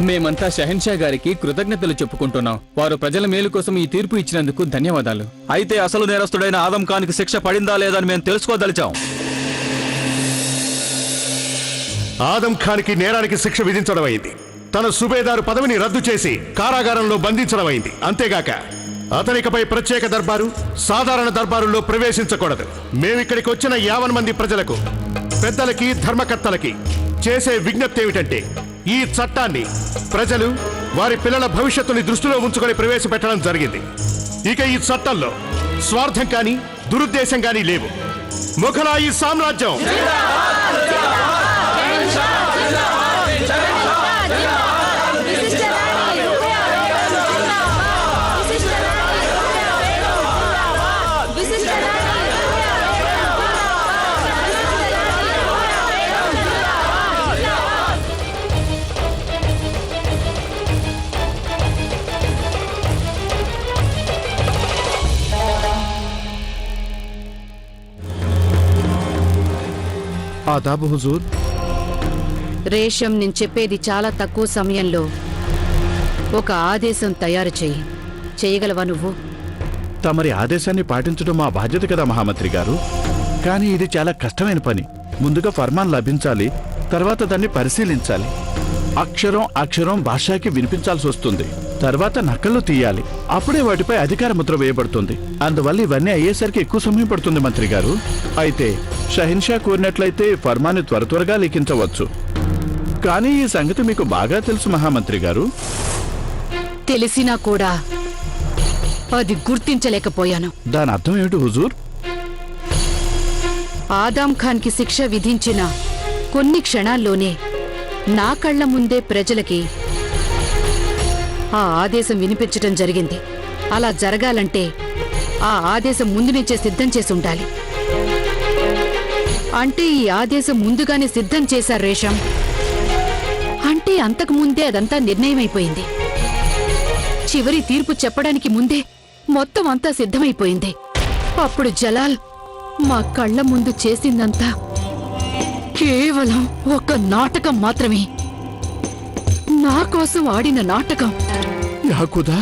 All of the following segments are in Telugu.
మేమంతా షహన్షా గారికి కృతజ్ఞతలు చెప్పుకుంటున్నాం. వారు ప్రజల మేలు కోసం ఈ తీర్పు ఇచ్చినందుకు ధన్యవాదాలు. అయితే అసలు నేరస్తుడైన ఆదం ఖాన్ కి శిక్ష పడిందా లేదా అని మేము తెలుసుకోదలిచాం. ఆదం ఖాన్ కి నేరానికి శిక్ష విధించడం అయింది. తన సుబేదారు పదవిని రద్దు చేసి కారాగారంలో బంధించడం అయింది. అంతేగాక అతనికపై ప్రత్యేక దర్బారు, సాధారణ దర్బారుల్లో ప్రవేశించకూడదు. మేమిక్కడికి వచ్చిన 50 మంది ప్రజలకు, పెద్దలకి, ధర్మకర్తలకి చేసే విజ్ఞప్తి ఏమిటంటే, ఈ చట్టాన్ని ప్రజలు వారి పిల్లల భవిష్యత్తుని దృష్టిలో ఉంచుకొని ప్రవేశపెట్టడం జరిగింది. ఇక ఈ చట్టంలో స్వార్థం కానీ దురుద్దేశం కానీ లేవు. మొఘలాయి సామ్రాజ్యం ఆదాబ్ హుజూర్. రేషం నేను చెప్పేది చాలా తక్కువ సమయంలో ఒక ఆదేశం తయారు చేయగలవా నువ్వు? తమరి ఆదేశాన్ని పాటించడం మా బాధ్యత కదా మహామంత్రి గారు. కానీ ఇది చాలా కష్టమైన పని. ముందుగా ఫర్మాన్ లభించాలి, తర్వాత దాన్ని పరిశీలించాలి. అక్షరం అక్షరం భాషకి వినిపించాల్సి వస్తుంది. తర్వాత నకళ్ళు తీయాలి. అప్పుడే వాటిపై అధికార ముద్ర వేయబడుతుంది. అందువల్ల ఇవన్నీ అయ్యేసరికి ఎక్కువ సమయం పడుతుంది మంత్రి గారు. అయితే షహిన్షా కోరినట్లయితే ఫర్మాన్ని త్వరగా లిఖించవచ్చు. కానీ ఈ సంగతి మీకు బాగా తెలుసు మహామంత్రి గారు. తెలిసినా కూడా అది గుర్తించలేకపోయాను. దాని అర్థం ఏమిటి హుజూర్? ఆదాం ఖాన్ కి శిక్ష విధించిన కొన్ని క్షణాల్లోనే నా కళ్ల ముందే ప్రజలకి ఆ ఆదేశం వినిపించటం జరిగింది. అలా జరగాలంటే ఆ ఆదేశం ముందు నుంచే సిద్ధం చేసి ఉండాలి. అంటే ఈ ఆదేశం ముందుగానే సిద్ధం చేశారు రేషం. అంటే అంతకు ముందే అదంతా నిర్ణయమైపోయింది. చివరి తీర్పు చెప్పడానికి ముందే మొత్తం అంతా సిద్ధమైపోయింది. అప్పుడు జలాల్ మా కళ్ల ముందు చేసిందంతా కేవలం ఒక నాటకం మాత్రమే. నా కోసం ఆడిన నాటకం. యాకుదా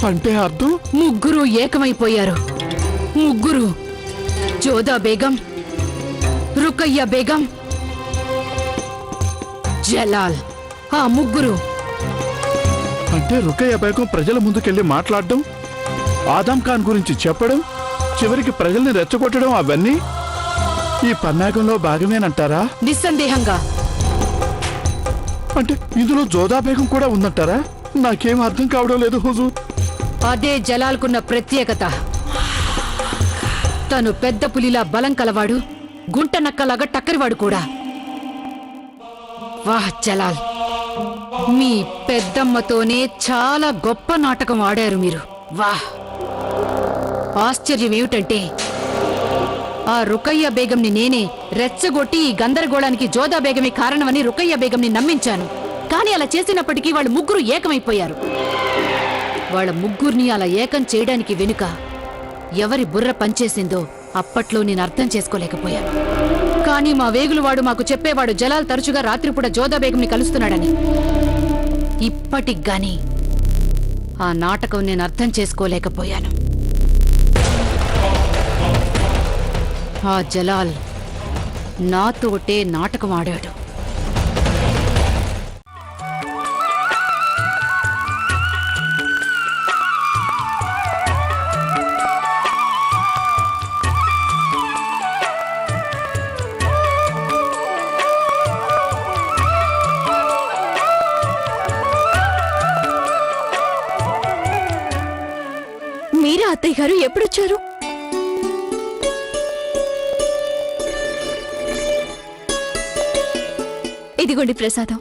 అంటే అర్థం? ముగ్గురు ఏకమైపోయారు. ముగ్గురు, జోదా బేగం, రుకయ్య బేగం, జలాల్. ఆ ముగ్గురు. అంటే రుకయ్య బేగం ప్రజల ముందుకెళ్లి మాట్లాడడం, ఆదం ఖాన్ గురించి చెప్పడం, చివరికి ప్రజల్ని రెచ్చగొట్టడం, అవన్నీ ఈ పన్నాగంలో భాగమేనంటారా? నిస్సందేహంగా. అంటే ఇందులో జోదా బేగం కూడా ఉందంటారా? నాకేం అర్థం కావడం లేదు హుజూర్. అదే జలాల్కున్న ప్రత్యేకత. తను పెద్ద పులిలా బలం కలవాడు, గుంట నక్కలాగా టక్కరివాడు కూడా. వాహ్ జలాల్, మీ పెద్దమ్మతోనే చాలా గొప్ప నాటకం ఆడారు మీరు. వాహ్. ఆశ్చర్యం ఏమిటంటే ఆ రుకయ్య బేగంని నేనే రెచ్చగొట్టి ఈ గందరగోళానికి జోదా బేగమే కారణమని రుకయ్య బేగంని నమ్మించాను. కానీ అలా చేసినప్పటికీ వాళ్ళు ముగ్గురు ఏకమైపోయారు. వాళ్ళ ముగ్గురిని అలా ఏకం చేయడానికి వెనుక ఎవరి బుర్ర పనిచేసిందో అప్పట్లో నేను అర్థం చేసుకోలేకపోయాను. కానీ మా వేగులవాడు మాకు చెప్పేవాడు జలాల్ తరచుగా రాత్రిపూట జోదా బేగంని కలుస్తున్నాడని. ఇప్పటికి ఆ నాటకం నేను అర్థం చేసుకోలేకపోయాను. ఆ జలాల్ నాతోటే నాటకం ఆడాడు. మీరా అత్తయ్య గారు? ఎప్పుడొచ్చారు? ఇదిగోండి ప్రసాదం.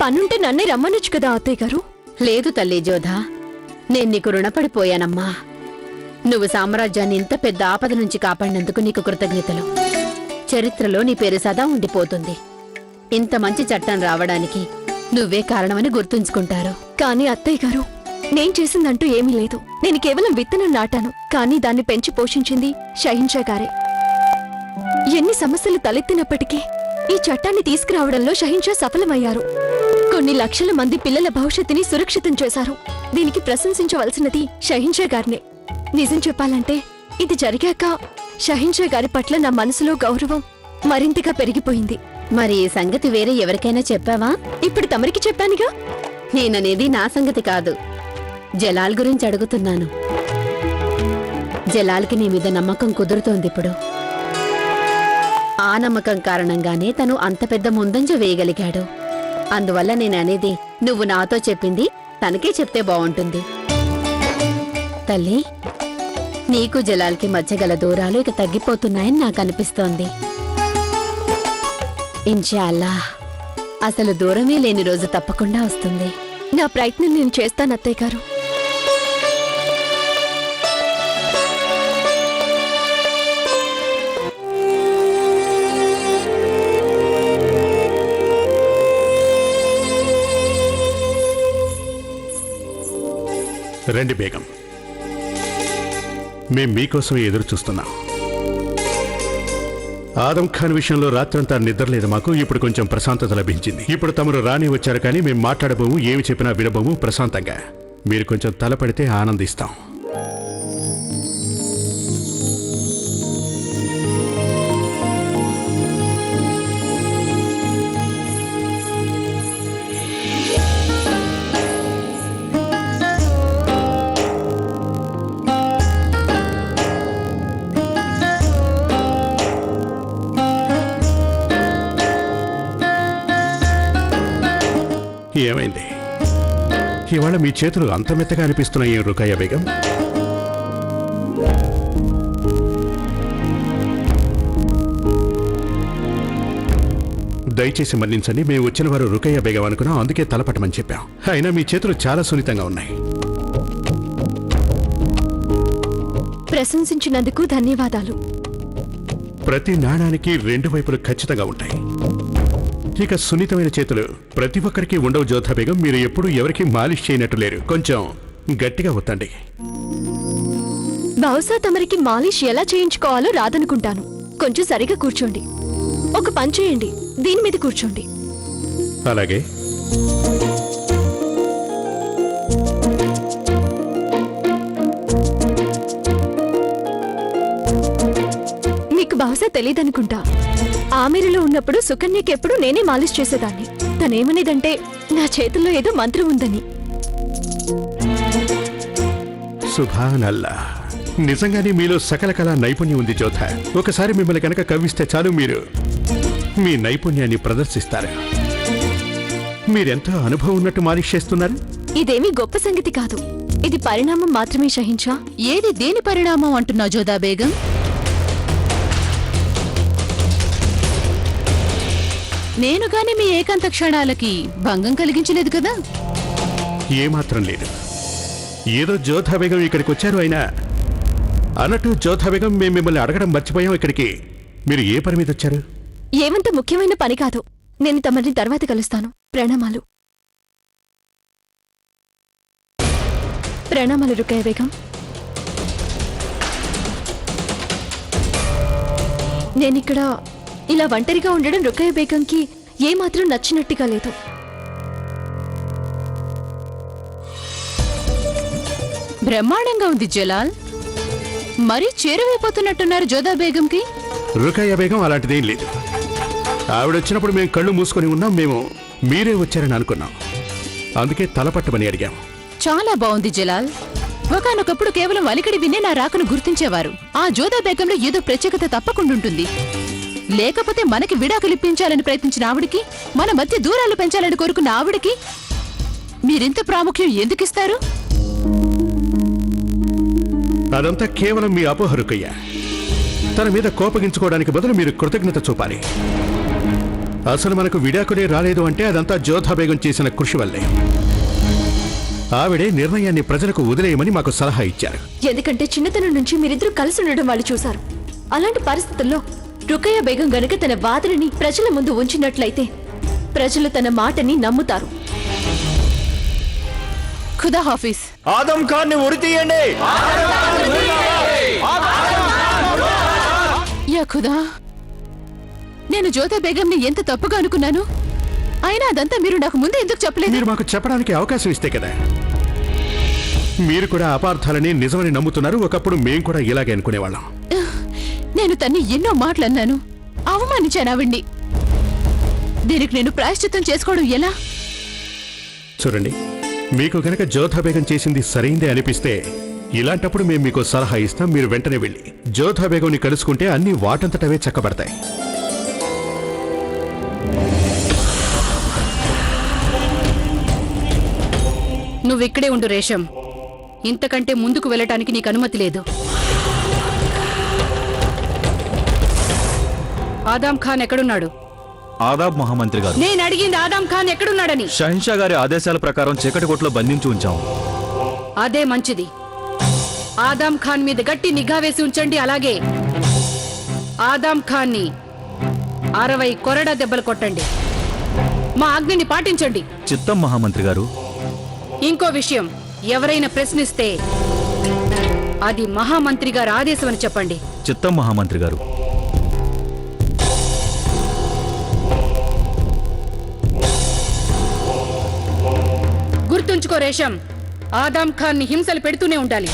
పనుంటే నన్నే రమ్మనొచ్చు కదా అత్తయ్య గారు. లేదు తల్లి జోధా, నేను నీకు రుణపడిపోయానమ్మా. నువ్వు సామ్రాజ్యాన్ని ఇంత పెద్ద ఆపద నుంచి కాపాడినందుకు నీకు కృతజ్ఞతలు. చరిత్రలో నీ పేరు సదా ఉండిపోతుంది. ఇంత మంచి చట్టం రావడానికి నువ్వే కారణమని గుర్తుంచుకుంటారు. కానీ అత్తయ్య గారు, నేను చేసిందంటూ ఏమీ లేదు. నేను కేవలం విత్తనం నాటాను, కానీ దాన్ని పెంచి పోషించింది షహిన్షా గారే. ఎన్ని సమస్యలు తలెత్తినప్పటికీ ఈ చట్టాన్ని తీసుకురావడంలో షహిన్షా సఫలమయ్యారు. కొన్ని లక్షల మంది పిల్లల భవిష్యత్తుని సురక్షితం చేశారు. దీనికి ప్రశంసించవలసినది షహిన్షా గారినే. నిజం చెప్పాలంటే ఇది జరిగాక షహిన్షా గారి పట్ల నా మనసులో గౌరవం మరింతగా పెరిగిపోయింది. మరి ఈ సంగతి వేరే ఎవరికైనా చెప్పావా? ఇప్పుడు తమరికి చెప్పానుగా. నేననేది నా సంగతి కాదు, జలాల్ గురించి అడుగుతున్నాను. జలాల్కి నీ మీద నమ్మకం కుదురుతోంది ఇప్పుడు. ఆ నమ్మకం కారణంగానే తను అంత పెద్ద ముందంజ వేయగలిగాడు. అందువల్ల నేననేది నువ్వు నాతో చెప్పింది తనకే చెప్తే బావుంటుంది. తల్లి, నీకు జలాల్కి మధ్య గల దూరాలు ఇక తగ్గిపోతున్నాయని నాకు అనిపిస్తోంది. ఇన్షాల్లా అసలు దూరమే లేని రోజు తప్పకుండా వస్తుంది. నా ప్రయత్నం నేను చేస్తాను అత్తయ్య గారు. రండి బేగం, మేం మీకోసమే ఎదురు చూస్తున్నాం. ఆదం ఖాన్ విషయంలో రాత్రంతా నిద్రలేదు మాకు. ఇప్పుడు కొంచెం ప్రశాంతత లభించింది. ఇప్పుడు తమరు రాని వచ్చారు, కానీ మేము మాట్లాడబోము, ఏమి చెప్పినా వినబోము ప్రశాంతంగా. మీరు కొంచెం తలపడితే ఆనందిస్తాం. ఏమైంది ఇవాళ మీ చేతులు అంత మెత్తగా అనిపిస్తున్నాయి రుకయ్య బేగం? దయచేసి మన్నించండి, మేము వచ్చిన వారు రుకయ్య బేగం అనుకున్నాం, అందుకే తలపట్టమని చెప్పాం. అయినా మీ చేతులు చాలా సున్నితంగా ఉన్నాయి. ప్రశంసించినందుకు ధన్యవాదాలు. ప్రతి నాణానికి రెండు వైపులు ఖచ్చితంగా ఉంటాయి. ఇక సున్నితమైన చేతులు ప్రతి ఒక్కరికి ఉండవు జోధా బేగం. మీరు ఎప్పుడూ ఎవరికి మాలిష్ చేయనట్టు లేరు. కొంచెం గట్టిగా ఒత్తండి. బహుశా తమరికి మాలిష్ ఎలా చేయించుకోవాలో రాదనుకుంటాను. కొంచెం సరిగా కూర్చోండి. ఒక పని చేయండి, దీని మీద కూర్చోండి. అలాగే. మీకు బహుశా తెలియదనుకుంటా, ఆమెరులో ఉన్నప్పుడు సుకన్యకెప్పుడు నేనే మాలిష్ చేసేదాన్ని. తనేమనేదంటే నా చేతుల్లో ఏదో మంత్రం ఉందని. సుభానల్లా, నిజంగానే మీలో సకల కళా నైపుణ్యం ఉంది జోధా. ఒకసారి మిమ్మల్ని కనుక కవ్విస్తే చాలు, మీరు మీ నైపుణ్యాన్ని ప్రదర్శిస్తారు. మీరెంతో అనుభవం ఉన్నట్టు మాలిష్ చేస్తున్నారు. ఇదేమీ గొప్ప సంగతి కాదు, ఇది పరిణామం మాత్రమే షహిన్షా. ఏది దేని పరిణామం అంటున్నావు జోదా బేగం? నేను గాని మీ ఏకాంత క్షణాలకి భంగం కలిగించలేదు కదా? ఏమాత్రం లేదు. ఏదో జోధా బేగం ఇక్కడికి వచ్చారు. అయినా అన్నట్టు జోధా బేగం, మేము మిమ్మల్ని అడగడం మర్చిపోయాం. ఇక్కడికి మీరు ఏ పని మీద వచ్చారు? ఏమంత ముఖ్యమైన పని కాదు. నేను తమని తర్వాత కలుస్తాను. ప్రణామాలు. ప్రణామాలు రుకయ్య బేగం. నేనిక్కడ ఇలా ఒంటరిగా ఉండడం రుకయ్య బేగంకి ఏమాత్రం నచ్చినట్టుగా లేదు. బ్రహ్మాండంగా ఉంది జలాల్. మరీ చేరువైపోతున్నట్టున్నారు జోదా బేగంకి. రుకయ్య బేగం అలాంటిదేం లేదు. ఆవిడొచ్చినప్పుడు మేము కళ్ళు మూసుకొని ఉన్నాం. మేము మీరే వచ్చారని అనుకున్నాం, అందుకే తలపట్టమని అడిగాం. చాలా బాగుంది జలాల్. ఒకానొకప్పుడు కేవలం అలికడి వినే నా రాకను గుర్తించేవారు. ఆ జోదా బేగంలో ఏదో ప్రత్యేకత తప్పకుండా ఉంటుంది. లేకపోతే మనకి విడాకులిప్పించాలని ప్రయత్నించిన ఆవిడికి, మన మధ్య దూరాలు పెంచాలని కోరుకున్న ఆవిడికి మీరింత ప్రాముఖ్యం ఎందుకిస్తారు? అదంతా కేవలం మీ అపోహ రుకయ్య. తన మీద కోపగించుకోవడానికి బదులు మీరు కృతజ్ఞత చూపాలి. అసలు మనకు విడాకులే రాలేదు అంటే అదంతా జోధా బేగం చేసిన కృషి వల్లే. ఆవిడే నిర్ణయాన్ని ప్రజలకు వదిలేయమని మాకు సలహా ఇచ్చారు. ఎందుకంటే చిన్నతనం నుంచి మీరిద్దరూ కలిసి ఉండడం వాళ్ళు చూశారు. అలాంటి పరిస్థితుల్లో రుకయ్య బేగం గనుక తన వాదనని ప్రజల ముందు ఉంచినట్లయితే ప్రజలు తన మాటని నమ్ముతారు. ఖుదా హాఫీజ్. ఆదం ఖాన్ ని ఉరి తీయండి. యా ఖుదా, నేను జ్యోతా బేగంని ఎంత తప్పుగా అనుకున్నాను. అయినా అదంతా మీరు నాకు ముందే ఎందుకు చెప్పలేదు? మీరు మాకు చెప్పడానికి అవకాశం ఇస్తే కదా. మీరు కూడా అపార్థాలని నిజమని నమ్ముతున్నారు. ఒకప్పుడు మేం కూడా ఇలాగే అనుకునేవాళ్ళం. నేను తన్ని ఎన్నో మాటలు అన్నాను, అవమానించాను ఆవిడ్ని. దీనికి నేను ప్రాయశ్చిత్తం చేసుకోవడం ఎలా? చూడండి, మీకు గనక జ్యోతా బేగం చేసింది సరైందే అనిపిస్తే ఇలాంటప్పుడు మేము మీకు సలహా ఇస్తాం. మీరు వెంటనే వెళ్ళి జ్యోతా బేగంని కలుసుకుంటే అన్ని వాటంతటవే చక్కబడతాయి. నువ్విక్కడే ఉండు రేషం. ఇంతకంటే ముందుకు వెళ్ళటానికి నీకు అనుమతి లేదు. ఆదాం ఖాన్ ఎక్కడున్నాడు? ఆదాబ్ మహామంత్రి గారు, నేను అడిగింది ఆదాం ఖాన్ ఎక్కడున్నాడని. షహిన్షా గారి ఆదేశాల ప్రకారం చీకటి కొట్లో బంధించి ఉంచాం. అదే మంచిది. ఆదాం ఖాన్ మీద గట్టి నిఘా వేసి ఉంచండి. అలాగే ఆదాం ఖాన్ని 60 కొరడా దెబ్బలు కొట్టండి. మా ఆజ్ఞని పాటించండి. చిత్తం మహామంత్రి గారు. ఇంకో విషయం, ఎవరైనా ప్రశ్నిస్తే అది మహామంత్రి గారి ఆదేశం అని చెప్పండి. చిత్తం మహామంత్రి గారు. గుర్తుంచుకో రేషం, ఆదాం ఖాన్ ని హింసలు పెడుతూనే ఉండాలి.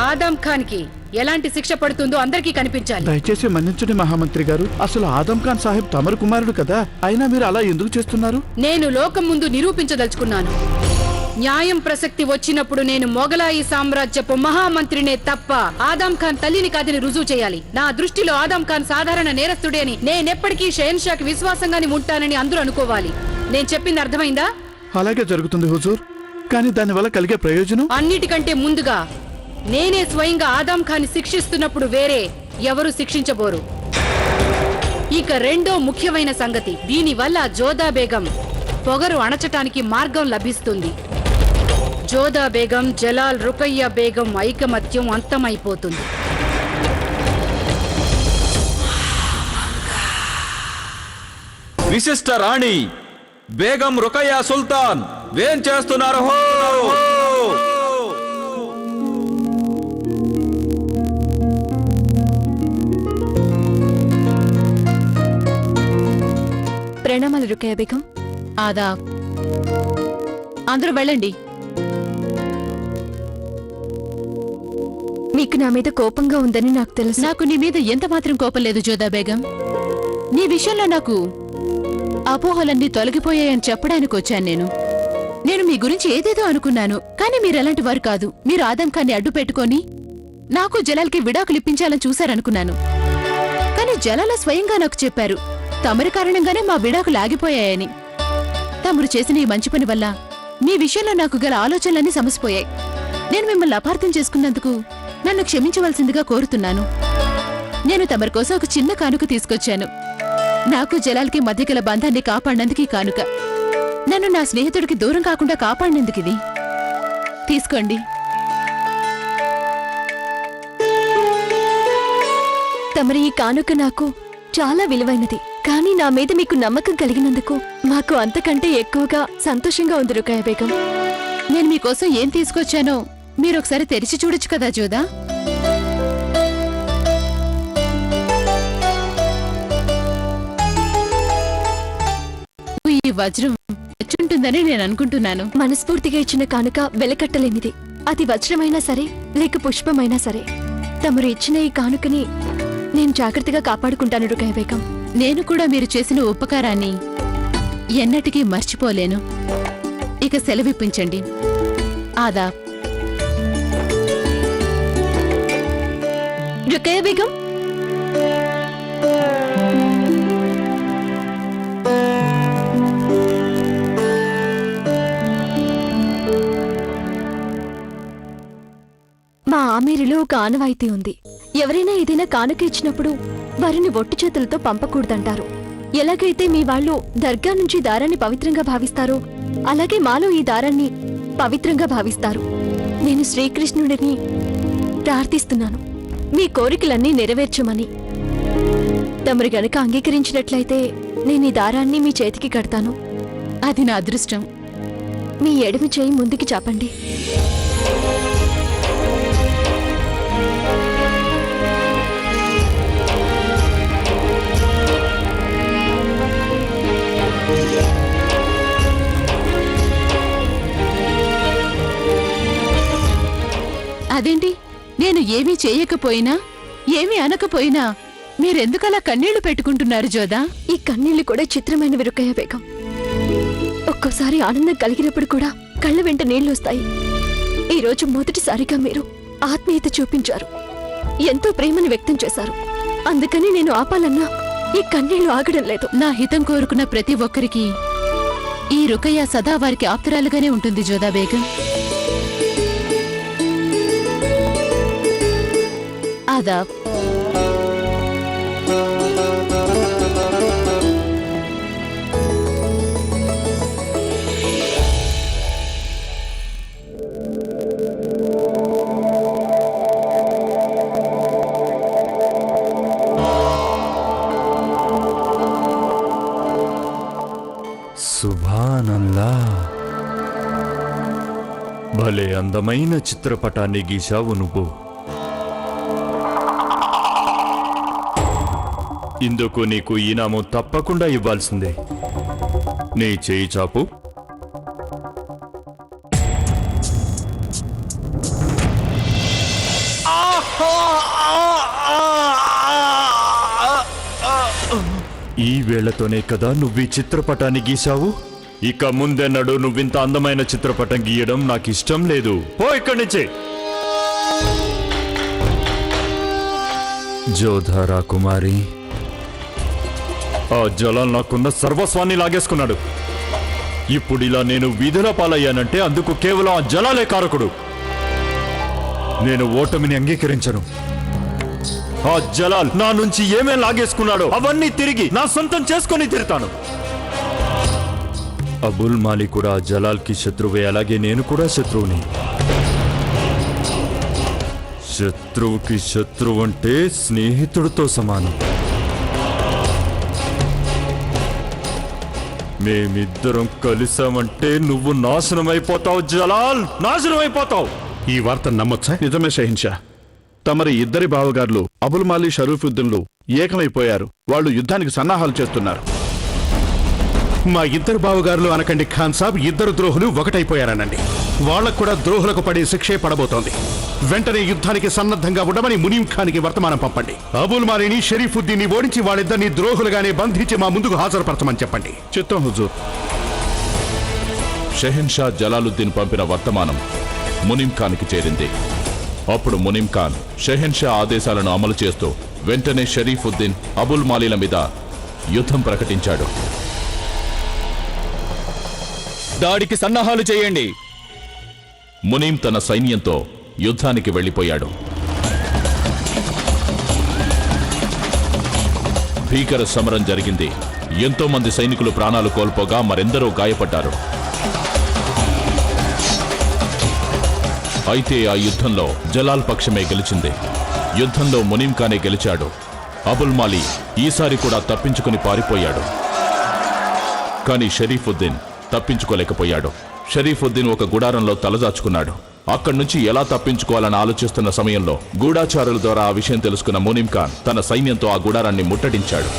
ఆదాం ఖాన్ కి ఎలాంటి శిక్ష పడుతుందో అందరికీ కనిపించాలి. దయచేసి మన్నించండి మహామంత్రి గారు. అసలు ఆదం ఖాన్ సాహెబ్ తమరు కుమారుడు కదా, అయినా మీరు అలా ఎందుకు చేస్తున్నారు? నేను లోకం ముందు నిరూపించదలుచుకున్నాను. న్యాయం ప్రసక్తి వచ్చినప్పుడు నేను మొఘలాయి సామ్రాజ్యపు మహామంత్రినే తప్ప ఆదాం ఖాన్ తల్లిని కాదని రుజువు చేయాలి. నా దృష్టిలో ఆదాం ఖాన్ సాధారణ నేరస్తుడే అని, నేనెప్పటికీ షహన్షాకి విశ్వాసంగానే ఉంటానని అందరూ అనుకోవాలి. నేను చెప్పింది అర్థమైందా? అలాగే జరుగుతుంది హుజూర్. కానీ దానివల్ల కలిగే ప్రయోజనం? అన్నిటికంటే ముందుగా నేనే స్వయంగా ఆదాం ఖాన్ శిక్షిస్తున్నప్పుడు వేరే ఎవరు శిక్షించబోరు. ఇక రెండో ముఖ్యమైన సంగతి, దీనివల్ల జోదా బేగం పొగరు అణచటానికి మార్గం లభిస్తుంది. జోదా బేగం, జలాల్, రుకయ్య బేగం ఐకమత్యం అంతమైపోతుంది. విశిష్ట రాణి బేగం రుకయ్యా సుల్తాన్ వేం చేస్తున్నారు? హో ప్రణామాలు రుకయ్య బేగం. ఆదాబ్. అందరూ వెళ్ళండి. మీకు నా మీద కోపంగా ఉందని నాకు తెలుసు. నాకు నీ మీద ఎంత మాత్రం కోపం లేదు జోదా బేగం. నీ విషయంలో నాకు అపోహలన్నీ తొలగిపోయాయని చెప్పడానికి వచ్చాను. నేను మీ గురించి ఏదేదో అనుకున్నాను, కానీ మీరెలాంటి వారు కాదు. మీరు ఆదం ఖాన్ని అడ్డు పెట్టుకొని నాకు జలాల్కి విడాకులు ఇప్పించాలని చూశారనుకున్నాను. కానీ జలాల స్వయంగా నాకు చెప్పారు, తమరి కారణంగానే మా విడాకులు ఆగిపోయాయని. తమరు చేసిన ఈ మంచి పని వల్ల మీ విషయంలో నాకు గల ఆలోచనలన్నీ సమసిపోయాయి. నేను మిమ్మల్ని అపార్థం చేసుకున్నందుకు నన్ను క్షమించవలసిందిగా కోరుతున్నాను. నేను తమరి కోసం ఒక చిన్న కానుక తీసుకొచ్చాను. నాకు జలాల్కి మధ్య గల బంధాన్ని కాపాడినందుకు ఈ కానుక. నన్ను నా స్నేహితుడికి దూరం కాకుండా కాపాడినందుకు ఇది తీసుకోండి. తమరి ఈ కానుక నాకు చాలా విలువైనది. కానీ నా మీద మీకు నమ్మకం కలిగినందుకు మాకు అంతకంటే ఎక్కువగా సంతోషంగా ఉంది రుకయ్య బేగం. నేను మీకోసం ఏం తీసుకొచ్చానో మీరొకసారి తెరిచి చూడొచ్చు కదా జోదా. ఈ వజ్రం వచ్చుంటుందని నేను అనుకుంటున్నాను. మనస్ఫూర్తిగా ఇచ్చిన కానుక వెలకట్టలేనిది. అది వజ్రమైనా సరే లేక పుష్పమైనా సరే, తమరు ఇచ్చిన ఈ కానుకని నేను జాగ్రత్తగా కాపాడుకుంటాను రుకయ్య బేగం. నేను కూడా మీరు చేసిన ఉపకారాన్ని ఎన్నటికీ మర్చిపోలేను. ఇక సెలవిప్పించండి. ఆదాబ్. రుకయ్య బేగం, మా ఆమీరులో ఒక ఆనవాయితీ ఉంది. ఎవరైనా ఏదైనా కానుక ఇచ్చినప్పుడు వారిని ఒట్టి చేతులతో పంపకూడదంటారు. ఎలాగైతే మీ వాళ్ళు దర్గా నుంచి దారాన్ని పవిత్రంగా భావిస్తారో అలాగే మాలో ఈ దారాన్ని పవిత్రంగా భావిస్తారు. నేను శ్రీకృష్ణుడిని ప్రార్థిస్తున్నాను మీ కోరికలన్నీ నెరవేర్చమని. తమరు గనక అంగీకరించినట్లయితే నేను ఈ దారాన్ని మీ చేతికి కడతాను. అది నా అదృష్టం. మీ ఎడమి చేయి ముందుకి చాపండి. అదేంటి నేను ఏమీ చేయకపోయినా ఏమీ అనకపోయినా మీరెందుకలా కన్నీళ్లు పెట్టుకుంటున్నారు జోదా? ఈ కన్నీళ్లు కూడా చిత్రమైనవి రుకయ్య బేగం. ఒక్కోసారి ఆనందం కలిగినప్పుడు కూడా కళ్ళ వెంట నీళ్లొస్తాయి. ఈ రోజు మొదటిసారిగా మీరు ఆత్మీయత చూపించారు, ఎంతో ప్రేమను వ్యక్తం చేశారు. అందుకని నేను ఆపాలన్నా ఈ కన్నీళ్లు ఆగడం లేదు. నా హితం కోరుకున్న ప్రతి ఒక్కరికి ఈ రుకయ్య సదా వారికి ఆప్తురాలుగానే ఉంటుంది జోదా బేగం. ఆదాబ్. సుభానల్లా, భలే అందమైన చిత్రపటాన్ని గీశావు నువ్వు. ఇందుకు నీకు ఈనాము తప్పకుండా ఇవ్వాల్సిందే. నీ చేయి చాపు. ఈ వేళతోనే కదా నువ్వు ఈ చిత్రపటాన్ని గీశావు. ఇక ముందెన్నడు నువ్వింత అందమైన చిత్రపటం గీయడం నాకు ఇష్టం లేదు. పో ఇక్కడి నుంచి. జోధారా కుమారి, ఆ జలాల్ నాకున్న సర్వస్వాన్ని లాగేసుకున్నాడు. ఇప్పుడు ఇలా నేను వీధిలో పాలయ్యానంటే అందుకు కేవలం ఆ జలాలే కారకుడు. నేను ఓటమిని అంగీకరించను. ఆ జలాల్ నా నుంచి ఏమేం లాగేసుకున్నాడో అవన్నీ తిరిగి నా సొంతం చేసుకొని తిరుతాను. అబుల్ మాలి కూడా ఆ జలాల్కి శత్రువే, అలాగే నేను కూడా శత్రువుని. శత్రువుకి శత్రువు అంటే స్నేహితుడితో సమానం. మేమిద్దరం కలిసామంటే నువ్వు నాశనమైపోతావు జలాల్, నాశనమైపోతావు. ఈ వార్త నమ్మొచ్చా? నిజమే షహిన్షా. తమరి ఇద్దరి బావగారులు అబుల్ మాలి షరూఫుద్దీన్లు ఏకమైపోయారు. వాళ్ళు యుద్ధానికి సన్నాహాలు చేస్తున్నారు. మా ఇద్దరు బావగారులు అనకండి ఖాన్ సాబ్, ఇద్దరు ద్రోహులు ఒకటైపోయారనండి. వాళ్లకు కూడా ద్రోహులకు పడే శిక్షే పడబోతోంది. వెంటనే యుద్ధానికి సన్నద్ధంగా ఉండమని మునీం ఖాన్కి వర్తమానం పంపండి. అబుల్ మాలిని షరీఫుద్దీన్ని ఓడించి వాళ్ళిద్దరిని ద్రోహులుగానే బంధించి మా ముందుకు హాజరుపరచమని చెప్పండి. చిత్తం హుజూర్. షెహెన్షా జలాలుద్దీన్ పంపిన వర్తమానం మునీం ఖాన్కి చేరింది. అప్పుడు మునీం ఖాన్ షెహెన్షా ఆదేశాలను అమలు చేస్తూ వెంటనే షరీఫుద్దీన్, అబుల్ మాలీల మీద యుద్ధం ప్రకటించాడు. దాడికి సన్నాహాలు చేయండి. మునీం తన సైన్యంతో యుద్ధానికి వెళ్లిపోయాడు. భీకర సమరం జరిగింది. ఎంతో మంది సైనికులు ప్రాణాలు కోల్పోగా మరెందరో గాయపడ్డారు. అయితే ఆ యుద్ధంలో జలాల్ పక్షమే గెలిచింది. యుద్ధంలో మునీం ఖానే గెలిచాడు. అబుల్ మాలి ఈసారి కూడా తప్పించుకుని పారిపోయాడు. కానీ షరీఫుద్దీన్ తప్పించుకోలేకపోయాడు. షరీఫుద్దీన్ ఒక గుడారంలో తలదాచుకున్నాడు. అక్కడి నుంచి ఎలా తప్పించుకోవాలని ఆలోచిస్తున్న సమయంలో గూఢాచారుల ద్వారా ఆ విషయం తెలుసుకున్న మునీం ఖాన్ తన సైన్యంతో ఆ గుడారాన్ని ముట్టడించాడు.